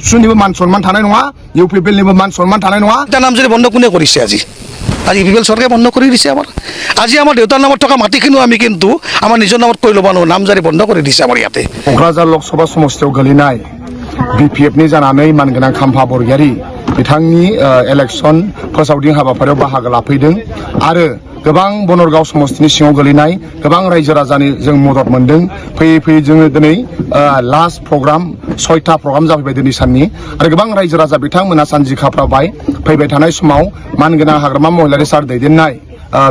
एबसुनिबो मान सन्मान थानाय नङा इउपिपिएलनिबो मान सन्मान थानाय नङा এটা নাম যদি বন্ধ কোনে কৰিছে আজি ইউপিপিএল চৰকাৰে বন্ধ কৰি দিছে আমাৰ আজি আমাৰ দেউতাৰ নামত থকা মাটিখিনিও আমি কিন্তু আমাৰ নিজৰ নামত কৰি ল'ব নোৱাৰোঁ নামজাৰি বন্ধ কৰি দিছে আমাৰ ইয়াতে क'क्राझार लकसभा समस्तियाव गोलैनाय बिपिएफनि जानानै मानगोनां खाम्फा बरगयारि बिथांनि इलेक्शन फोसावदिं हाबाफारियाव बाहागो लाफैदों आरो गोबां बनरगाव समस्तिनि सिङाव गोलैनाय गोबां रायजो राजानि जों मदद मोनदों फैयै फैयै जोङो दिनै लास्ट प्रग्राम 6था प्रग्राम जाफैबाय दिनै साननि आरो गोबां रायजो राजा बिथांमोना सानजि खाफ्राबाय फैबाय थानाय समाव मानगोनां हाग्रामा महिलारि सार दैदेननाय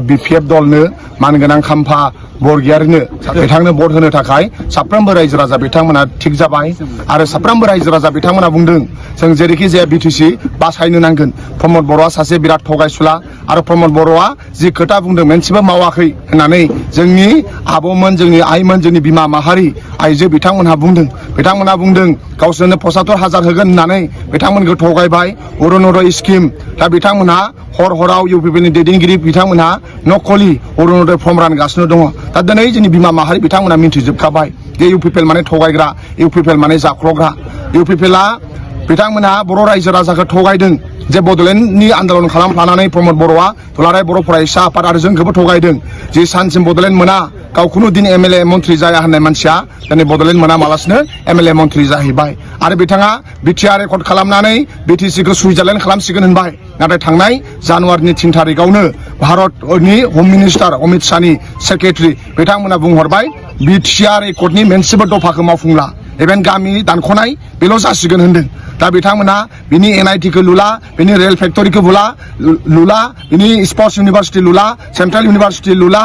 बिपिएफ दलनो मानगोनां खाम्फा बरगयारिनो बिथांनो भट होनो थाखाय साफ्रोमबो रायजो राजा बिथांमोना थिग जाबाय आरो साफ्रोमबो रायजो राजा बिथांमोना बुंदों जों जेरैखि जाया बिटिसि बासायनो नांगोन प्रमद बर'आ सासे बिराद थगायसुला आरो प्रमद बर'आ जि खोथा बुंदों मोनसेबो मावाखै होननानै जोंनि आबौमोन जोंनि आइमोन जोंनि बिमा माहारि आइजो बिथांमोनहा बुंदों गावसोरनो 75,000 होगोन होननानै बिथांमोनखौ थगायबाय अरुणोदय स्किम दा बिथांमोनहा हराव इउपिपिएलनि दैदेनगिरि बिथांमोनहा नकलि अरुणोदय फर्म रानगासिनो दङ दा दिनै जोंनि बिमा माहारि बिथांमोना मिन्थिजोबखाबाय जे इउपिपिएल माने थगायग्रा इउपिपिएल माने जाख्ल'ग्रा इउपिपिएलआ बिथांमोनहा बर' रायजो राजाखौ थगायदों जे बड'लेण्डनि आन्दोलन खालामफ्लानानै प्रमद बर'आ दुलाराय बर' फरायसा आफाद आरो जोंखौबो थगायदों जे सानसिम बड'लेण्ड मोना गावखौनो दिन एमएलए मन्थ्रि जाया होननाय मानसिया दिनै बड'लेण्ड मोना मालासिनो एमएलए मन्थ्रि जाहैबाय आरो बिथाङा बिटिआर रेकर्ड खालामनानै बिटिसिखौ सुइजारलेण्ड खालामसिगोन होनबाय नाथाय थांनाय जानुवारिनि 3 तारिखआवनो भारतनि हम मिनिस्टार अमित शाहनि सेक्रेटारि बिथांमोना बुंहरबाय बिटिआर रेकर्डनि मोनसेबो दफाखौ मावफुंला इभेन गामि दानख'नाय बेल' जासिगोन होनदों दा बिथांमोना बिनि एनआईटीखौ लुला बिनि रेल फेक्टरिखौ लुला बिनि sprouts university Lula central university Lula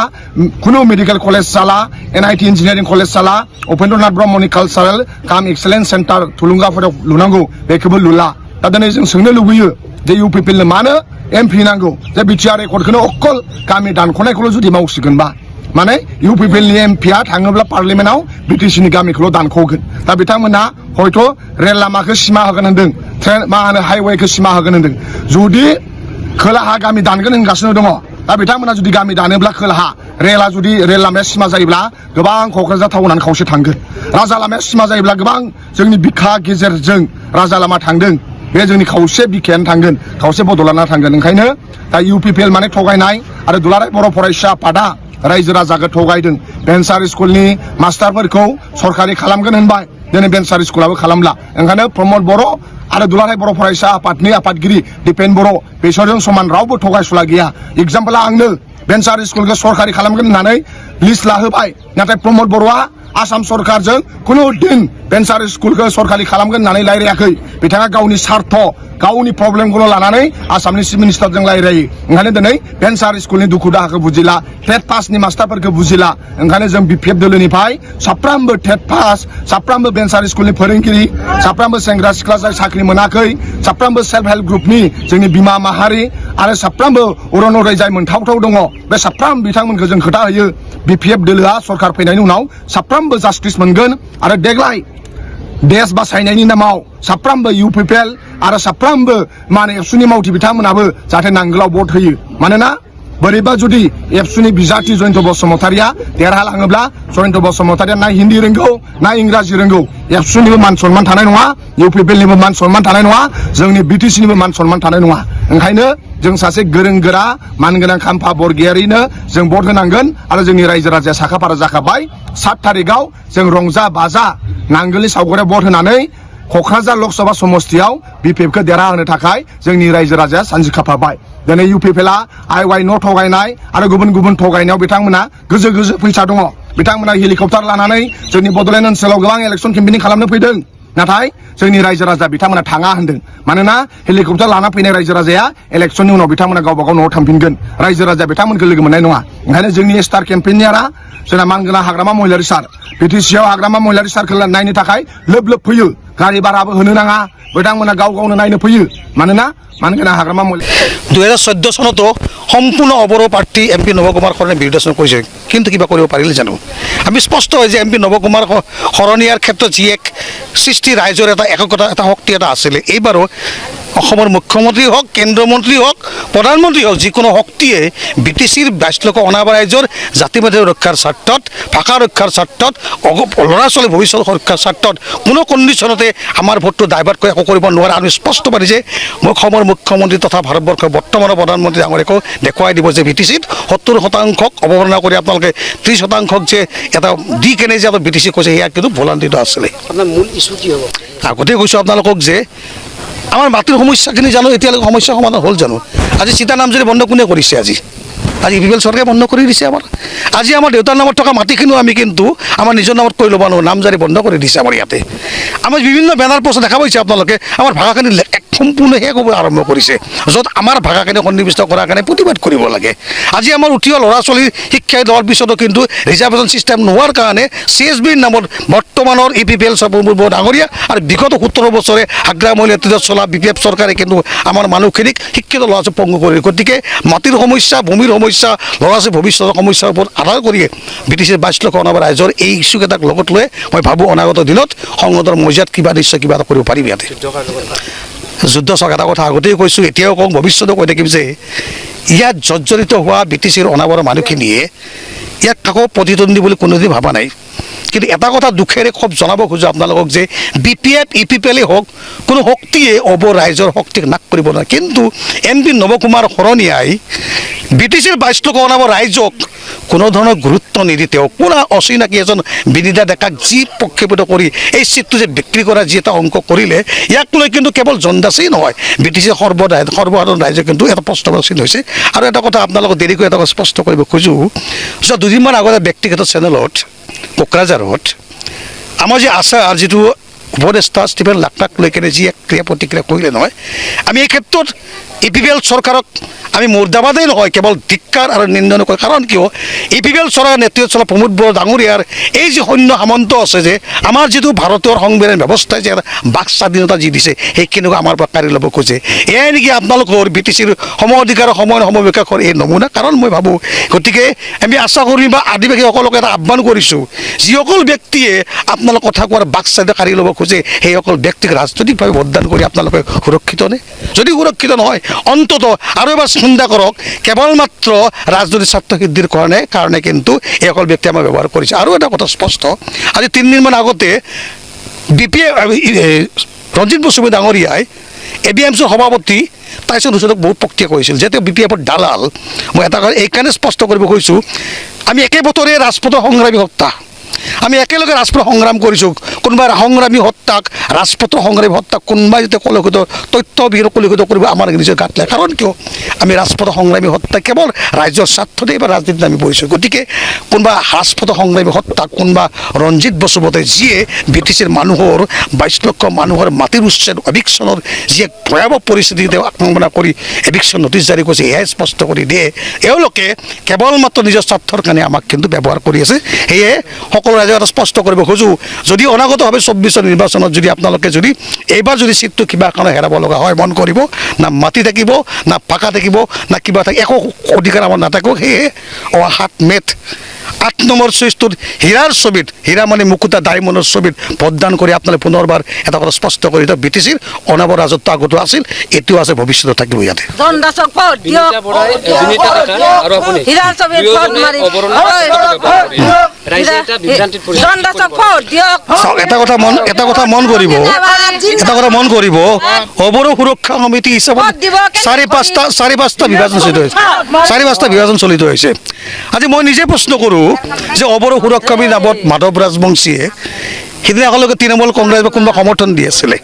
खुनु मेडिकेल कलेज जाला एनआईटी इन्जिनियारिं कलेज जाला उपेन्द्रनाथ ब्रह्मनि कालचारेल काम एक्सेलेन्स सेन्टार थुलुंगाफोराव लुनांगौ बेखौबो लुला दा दिनै जों सोंनो लुबैयो जे इउपिपिएलनो मानो एमपि नांगौ जे बिटिआर रेकर्डखौनो अकल गामि दानख'नायखौल' जुदि मावसिगोनबा माने इउपिपिएलनि एमपिआ थाङोब्ला पार्लियामेन्टआव बिटिसिनि गामिखौल' दानख'गोन दा बिथांमोना हयथ' रेल लामाखौ सिमा होगोन होनदों ट्रेन मा होनो हाइवेखौ सिमा होगोन होनदों जुदि खोलाहा गामि दानगोन होनगासिनो दङ दा बिथांमोना जुदि गामि दानोब्ला खोलाहा रेल लामाया सिमा जायोब्ला गोबां क'क्राझार टाउनानो खावसे थांगोन राजा लामाया सिमा जायोब्ला गोबां जोंनि बिखा गेजेरजों राजा लामा थांदों बे जोंनि खावसे बिखायानो थांगोन खावसे बड'लेण्डआ थांगोन ओंखायनो दा इउपिपिएल माने थगायनाय आरो दुलाराय बर' फरायसा आफादा रायजो राजाखौ थगायदों भेन्सार स्कुलनि मास्टारफोरखौ सरकारि खालामगोन होनबाय दिनै भेन्सार स्कुलाबो खालामला ओंखायनो प्रमद बर' आरो दुलाराय बर' फरायसा आफादनि आफादगिरि दिपेन बर' बेसोरजों समान रावबो थगायसुला गैया एग्जाम्पला आंनो भेन्सार स्कुलखौ सरकारि खालामगोन होननानै लिस्ट लाहोबाय नाथाय प्रमद बर'आ आसाम सरकारजों खुनु दिन भेन्सार स्कुलखौ सरकारि खालामगोन होननानै रायलायाखै बिथाङा गावनि स्वार्थ गावनि प्रब्लेमखौल' लानानै आसामनि चिफ मिनिस्टारजों रायलायो ओंखायनो दिनै भेन्सार स्कुलनि दुखु दाहाखौ बुजिला टेट पासनि मास्टारफोरखौ बुजिला ओंखायनो जों बिपिएफ दोलोनिफ्राय साफ्रोमबो टेट पास साफ्रोमबो भेन्सार स्कुलनि फोरोंगिरि साफ्रोमबो सेंग्रा सिख्ला जाय साख्रि मोनाखै साफ्रोमबो सेल्फ हेल्प ग्रुपनि जोंनि बिमा माहारि आरो साफ्रोमबो अरुणोदय जाय मोनथावथाव दङ बे साफ्रोम बिथांमोनखौ जों खोथा होयो बिपिएफ दोलोआ सरकार फैनायनि उनाव साफ्रोमबो जास्टिस मोनगोन आरो देग्लाय देश बासायनायनि नामाव साफ्रोमबो इउपिपिएल आरो साफ्रोमबो माने एबसुनि मावथि बिथांमोनाबो जाहाथे नांगोलाव भट होयो मानोना बोरैबा जुदि एबसुनि बिजाथि जयन्त बसुमतारिया देरहालाङोब्ला जयन्त बसुमतारिया ना हिन्दी रोंगौ ना इंराजि रोंगौ एबसुनिबो मान सन्मान थानाय नङा इउपिपिएलनिबो मान सन्मान थानाय नङा जोंनि बिटिसिनिबो मान सन्मान थानाय नङा ओंखायनो जों सासे गोरों गोरा मानगोनां खाम्फा बरगयारिनो जों भट होनांगोन आरो जोंनि रायजो राजाया साखाफारा जाखाबाय 7 तारिखआव जों रंजा बाजा नांगोलनि सावगारियाव भट होनानै क'क्राझार लकसभा समस्तियाव बिपिएफखौ देरहाहोनो थाखाय जोंनि रायजो राजाया सानजि खाफाबाय दिनै इउपिपिएलआ आइवाइ न' थगायनाय आरो गुबुन गुबुन थगायनायाव बिथांमोना गोजो फैसा दङ बिथांमोना हेलिकप्टार लानानै जोंनि बड'लेण्ड ओनसोलाव गोबां इलेक्सन केम्पेनिं खालामनो फैदों नाथाय जोंनि रायजो राजा बिथांमोना थाङा होनदों मानोना हेलिकप्टार लाना फैनाय रायजो राजाया इलेक्सननि उनाव बिथांमोना गावबा गाव न'आव थांफिनगोन रायजो राजा बिथांमोनखौ लोगो मोननाय नङा ओंखायनो जोंनि स्टार केम्पेनियारा जोंना मानगोनां हाग्रामा महिलारि सार बिटिसिआव हाग्रामा महिलारि सारखौ नायनो थाखाय लोब फैयो गारि भाराबो होनो नाङा बिथांमोना गाव गावनो नायनो फैयो मानोना मानगोनां हाग्रामा महिला 2014 চনতো সম্পূৰ্ণ অবৰ প্ৰাৰ্থী এমপি নৱকুমাৰ শৰণে বিৰোধিতা কৰিছে কিন্তু কিবা কৰিব পাৰিলে জানো আমি স্পষ্ট হয় যে এমপি নৱকুমাৰ শৰণীয়াৰ ক্ষেত্ৰত যি এক সৃষ্টি ৰাইজৰ এটা একতা এটা শক্তি এটা আছিলে এইবাৰো অসমৰ মুখ্যমন্ত্ৰী হওক, কেন্দ্ৰীয় মন্ত্ৰী হওক, প্ৰধানমন্ত্ৰী হওক, যিকোনো শক্তিয়ে BTCৰ 22 লক্ষ অনাবাৰ ৰাইজৰ জাতি মেধি ৰক্ষাৰ স্বাৰ্থত, ভাষা ৰক্ষাৰ স্বাৰ্থত, ল'ৰা ছোৱালীৰ ভৱিষ্যত ৰক্ষাৰ স্বাৰ্থত কোনো কণ্ডিশ্যনতে আমাৰ ভোটটো ডাইভাৰ্ট কৰি একো কৰিব নোৱাৰে। আৰু স্পষ্টবাদী যে অসমৰ মুখ্যমন্ত্ৰী তথা ভাৰতবৰ্ষৰ বৰ্তমানৰ প্ৰধানমন্ত্ৰী ডাঙৰীয়াকো দেখুৱাই দিব যে BTCত 70% অৱমাননা কৰি আপোনালোকে 30% যে এটা দি কেনে যে BTC কৈছে সেয়া কিন্তু ভুলান্তিত আছিলে। আপোনাৰ মূল ইছ্যু কি হ'ব? আগতে কৈছোঁ আপোনালোকক যে আমাৰ মাটিৰ সমস্যাখিনি জানো এতিয়ালৈকে সমস্যা সমাধান হ'ল জানো? আজি চিতা নামজাৰি বন্ধ কোনে কৰিছে? আজি UPL চৰকাৰে বন্ধ কৰি দিছে। আজি আমাৰ দেউতাৰ নামত থকা মাটিখিনিও আমি কিন্তু আমাৰ নিজৰ নামত কৰি ল'ব নোৱাৰোঁ, নামজাৰি বন্ধ কৰি দিছে আমাৰ ইয়াতে। আমাৰ বিভিন্ন বেনাৰ পোষ্ট দেখা পাইছে আপোনালোকে, আমাৰ ভাষাখিনি সম্পূৰ্ণ শেষ হ'ব আৰম্ভ কৰিছে, য'ত আমাৰ ভাষাখিনি সন্নিৱিষ্ট কৰাৰ কাৰণে প্ৰতিবাদ কৰিব লাগে। আজি আমাৰ উঠি অহা ল'ৰা ছোৱালীৰ শিক্ষাই লোৱাৰ পিছতো কিন্তু ৰিজাৰ্ভেশ্যন ছিষ্টেম নোহোৱাৰ কাৰণে CSBৰ নামত বৰ্তমানৰ EPPL ডাঙৰীয়া আৰু বিগত 17 বছৰে হাগ্ৰামূল নেতৃত্বত চলা BPF চৰকাৰে কিন্তু আমাৰ মানুহখিনিক শিক্ষিত ল'ৰা ছোৱালী পংগু কৰি, গতিকে মাটিৰ সমস্যা, ভূমিৰ সমস্যা, ল'ৰা ছোৱালীৰ ভৱিষ্যতৰ সমস্যাৰ ওপৰত আধাৰ কৰিয়ে BTCৰ 22 লক্ষ অনাবাৰ ৰাইজৰ এই ইছ্যুকেইটাক লগত লৈ মই ভাবোঁ অনাগত দিনত সংসদৰ মজিয়াত কিবা নিশ্চয় কিবা এটা কৰিব পাৰিম। ইয়াতে যুদ্ধ চাওক, এটা কথা আগতেই কৈছোঁ, এতিয়াও কওঁ, ভৱিষ্যতেও কৈ থাকিম যে ইয়াত জৰ্জৰিত হোৱা BTCৰ অনাবাৰৰ মানুহখিনিয়ে ইয়াক কাকো প্ৰতিদ্বন্দ্বী বুলি কোনোদিন ভবা নাই। কিন্তু এটা কথা দুখেৰে খুব জনাব খোজোঁ আপোনালোকক যে BPF EPPLেই হওক, কোনো শক্তিয়ে ৰাইজৰ শক্তিক নাশ কৰিব নোৱাৰে। কিন্তু MP নৱকুমাৰ শৰণীয়াই BTCৰ 22 লক্ষ অনাবাৰ ৰাইজক কোনো ধৰণৰ গুৰুত্ব নিদি তেওঁ পুৰা অচিনাকি এজন বিনিতা ডেকাক যি প্ৰক্ষেপিত কৰি এই চিটটো যে বিক্ৰী কৰা যি এটা অংক কৰিলে, ইয়াক লৈ কিন্তু কেৱল জন দাসেই নহয়, BTCৰ সৰ্বসাধাৰণ ৰাইজে কিন্তু এটা প্ৰশ্নবাচী হৈছে। আৰু এটা কথা আপোনালোকক দেৰিকৈ এটা স্পষ্ট কৰিব খোজোঁ, যে দুদিনমান আগতে ব্যক্তিগত চেনেলত কোকৰাঝাৰত আমাৰ যে আছাৰ যিটো উপদেষ্টা ষ্টিফেন লাকটাক লৈ কেনে যি এক ক্ৰিয়া প্ৰতিক্ৰিয়া কৰিলে নহয়, আমি এই ক্ষেত্ৰত EPPL চৰকাৰক আমি মুৰ্দাবাদেই নহয়, কেৱল ধিক্কাৰ আৰু নিন্দা নকৰোঁ। কাৰণ কিয়, EPPL চৰকাৰৰ নেতৃত্বত চলা প্ৰমোদ বড়ো ডাঙৰীয়াৰ এই যি সৈন্য সামন্ত আছে যে আমাৰ যিটো ভাৰতীয় সংবিধান ব্যৱস্থাই যে বাক স্বাধীনতা যি দিছে সেইখিনিও আমাৰ পৰা কাঢ়ি ল'ব খোজে। এয়াই নেকি আপোনালোকৰ BTCৰ সম অধিকাৰৰ সমবিকাশৰ এই নমুনা? কাৰণ মই ভাবোঁ, গতিকে আমি আশা কৰ্মী বা আদিবাসীসকলক এটা আহ্বান কৰিছোঁ, যিসকল ব্যক্তিয়ে আপোনালোক কথা কোৱাৰ বাক স্বাধীনতা কাঢ়ি ল'ব খোজে সেইসকল ব্যক্তিক ৰাজনৈতিকভাৱে ভোটদান কৰি আপোনালোকে সুৰক্ষিত নে? যদি সুৰক্ষিত নহয়, অন্তত আৰু এবাৰ চিন্তা কৰক, কেৱল মাত্ৰ ৰাজনৈতিক স্বাৰ্থ সিদ্ধিৰ কাৰণে কিন্তু এইসকল ব্যক্তি আমাৰ ব্যৱহাৰ কৰিছে। আৰু এটা কথা স্পষ্ট, আজি 3 দিনমান আগতে BPF ৰঞ্জিত বসুমতাৰী ডাঙৰীয়াই ABMCৰ সভাপতি টাইছন হুছেইনক বহুত প্ৰক্ৰিয়া কৰিছিল যে তেওঁ BPFৰ দালাল। মই এটা কথা এইকাৰণে স্পষ্ট কৰিব খুজিছোঁ, আমি একে বতৰে ৰাজপথৰ সংগ্ৰামী হত্যা, আমি একেলগে ৰাজপথ সংগ্ৰাম কৰিছোঁ। কোনোবাই সংগ্ৰামী হত্যাক, ৰাজপথৰ সংগ্ৰামী হত্যাক কোনোবাই যেতিয়া কলুষিত তথ্যবিহীন কলুষিত কৰিব আমাৰ নিজৰ গাত লাগে। কাৰণ কিয়, আমি ৰাজপথৰ সংগ্ৰামী হত্যা কেৱল ৰাজ্যৰ স্বাৰ্থতেই বা ৰাজনীতিত আমি পৰিছোঁ। গতিকে কোনোবা ৰাজপথৰ সংগ্ৰামী হত্যা, কোনোবা ৰঞ্জিত বসুমতাৰী যিয়ে BTCৰ মানুহৰ 22 লক্ষ মানুহৰ মাটিৰ উচ্ছেদ এভিকশ্যনৰ যি এক ভয়াৱহ পৰিস্থিতি তেওঁ আক্ৰমণ কৰি এভিকশ্যন নটিছ জাৰি কৰিছে, এয়াই স্পষ্ট কৰি দিয়ে এওঁলোকে কেৱল মাত্ৰ নিজৰ স্বাৰ্থৰ কাৰণে আমাক কিন্তু ব্যৱহাৰ কৰি আছে। সেয়ে সকলো ৰাইজে এটা স্পষ্ট কৰিব খোজোঁ, যদি অনাগতভাৱে 24 নিৰ্বাচনত যদি আপোনালোকে যদি এইবাৰ যদি চিটটো কিবা কাৰণে হেৰাব লগা হয়, মন কৰিব, না মাটি থাকিব, না পাকা থাকিব, না কিবা থাকিব, একো অধিকাৰ আমাৰ নাথাকিব। সেয়ে 7 মে'ত 8 নম্বৰ চুইচটোত হীৰাৰ ছবিত, হীৰা মানে মুকুতা ডায়মণ্ডৰ ছবিত ভোটদান কৰি আপোনালোকে পুনৰবাৰ এটা কথা স্পষ্ট কৰি দিয়ক, BTCৰ অনাবৰ ৰাজত্ব আগতো আছিল, এতিয়াও আছে, ভৱিষ্যতে থাকিব। ইয়াতে জহন দাসক ভোট দিয়ক, হীৰাৰ ছবিত ভোট মাৰি জহন দাসক ভোট দিয়ক। এটা কথা মন কৰিব, বৰো সুৰক্ষা সমিতি হিচাপত 4-5টা বিভাজন চলিত হৈছে। আজি মই নিজে প্ৰশ্ন কৰোঁ যে বৰো সুৰক্ষা নামত মাধৱ ৰাজবংশীয়ে সিদিনা একেলগে তৃণমূল কংগ্ৰেছ বা কোনোবা সমৰ্থন দি আছিলে।